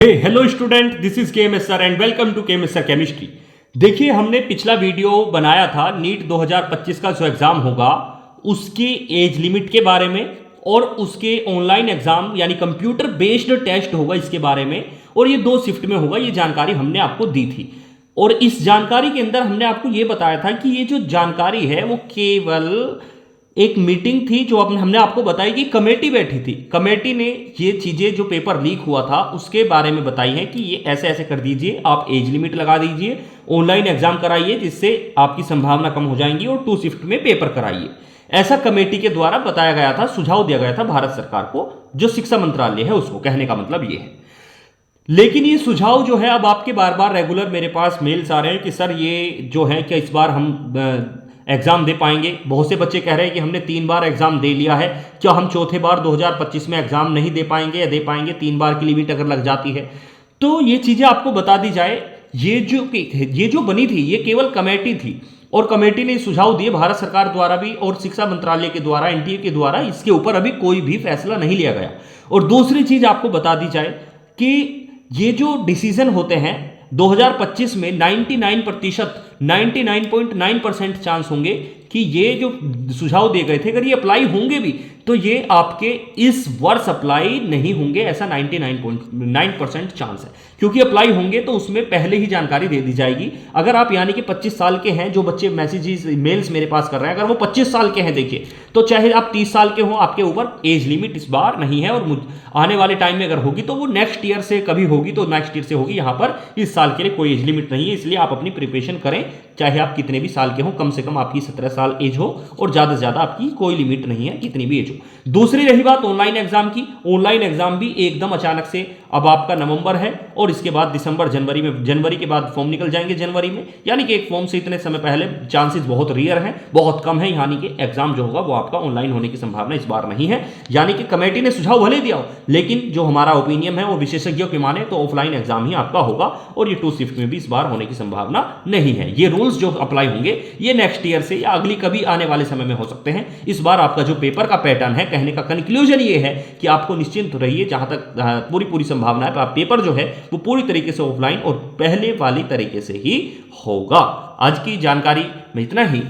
Hello student, this is K M S sir and welcome to K M S sir chemistry. देखिए, हमने पिछला video बनाया था NEET 2025 का जो एग्जाम होगा उसके एज लिमिट के बारे में और उसके ऑनलाइन एग्जाम यानी कंप्यूटर बेस्ड टेस्ट होगा इसके बारे में, और ये 2 शिफ्ट में होगा। ये जानकारी हमने आपको दी थी और इस जानकारी के अंदर हमने आपको ये बताया था कि ये जो जानकारी है वो केवल एक मीटिंग थी जो हमने आपको बताई कि कमेटी बैठी थी। कमेटी ने ये चीजें जो पेपर लीक हुआ था उसके बारे में बताई हैं कि ये ऐसे ऐसे कर दीजिए, आप एज लिमिट लगा दीजिए, ऑनलाइन एग्जाम कराइए जिससे आपकी संभावना कम हो जाएंगी और 2 शिफ्ट में पेपर कराइए। ऐसा कमेटी के द्वारा बताया गया था, सुझाव दिया गया था भारत सरकार को, जो शिक्षा मंत्रालय है उसको। कहने का मतलब ये है। लेकिन ये सुझाव जो है, अब आपके बार बार रेगुलर मेरे पास मेल्स आ रहे हैं कि सर ये जो है क्या इस बार हम एग्जाम दे पाएंगे। बहुत से बच्चे कह रहे हैं कि हमने 3 बार एग्जाम दे लिया है, क्या हम चौथे बार 2025 में एग्जाम नहीं दे पाएंगे या दे पाएंगे? 3 बार की लिमिट अगर लग जाती है तो ये चीजें आपको बता दी जाए। ये जो बनी थी ये केवल कमेटी थी और कमेटी ने सुझाव दिए भारत सरकार द्वारा भी और शिक्षा मंत्रालय के द्वारा, एनटीए के द्वारा। इसके ऊपर अभी कोई भी फैसला नहीं लिया गया। और दूसरी चीज आपको बता दी जाए कि ये जो डिसीजन होते हैं 2025 में 99.9% चांस होंगे कि ये जो सुझाव दिए गए थे अगर ये अप्लाई होंगे भी तो ये आपके इस वर्ष अप्लाई नहीं होंगे, ऐसा 99.9% चांस है। क्योंकि अप्लाई होंगे तो उसमें पहले ही जानकारी दे दी जाएगी। अगर आप यानी कि 25 साल के हैं, जो बच्चे मैसेजेस मेल्स मेरे पास कर रहे हैं, अगर वो 25 साल के हैं, देखिए, तो चाहे आप 30 साल के हो, आपके ऊपर एज लिमिट इस बार नहीं है। और आने वाले टाइम में अगर होगी तो वो नेक्स्ट ईयर से कभी होगी, तो नेक्स्ट ईयर से होगी। यहां पर इस साल के लिए कोई एज लिमिट नहीं है। इसलिए आप अपनी प्रिपरेशन करें, चाहे आप कितने भी साल के हो, कम से कम आपकी 17 साल एज हो और ज्यादा से ज्यादा आपकी कोई लिमिट नहीं है, कितनी भी एज हो। दूसरी रही बात ऑनलाइन एग्जाम की, ऑनलाइन एग्जाम भी एकदम अचानक से अब आपका नवंबर है और इसके बाद दिसंबर, जनवरी के बाद फॉर्म निकल जाएंगे जनवरी में। यानी कि एक फॉर्म से इतने समय पहले चांसेस बहुत रेयर हैं, बहुत कम है। यानी कि एग्जाम जो होगा वो आपका ऑनलाइन होने की संभावना इस बार नहीं है। यानी कि कमेटी ने सुझाव भले दिया हो, लेकिन जो हमारा ओपिनियन है वो विशेषज्ञों के माने तो ऑफलाइन एग्जाम ही आपका होगा और ये 2 शिफ्ट में भी इस बार होने की संभावना नहीं है। ये रूल्स जो अप्लाई होंगे ये नेक्स्ट ईयर से या अगली कभी आने वाले समय में हो सकते हैं। इस बार आपका जो पेपर का पैटर्न है, कहने का कंक्लूजन ये है कि आपको निश्चिंत रहिए, जहां तक पूरी संभावना है आप पेपर जो है वो पूरी तरीके से ऑफलाइन और पहले वाली तरीके से ही होगा। आज की जानकारी में इतना ही।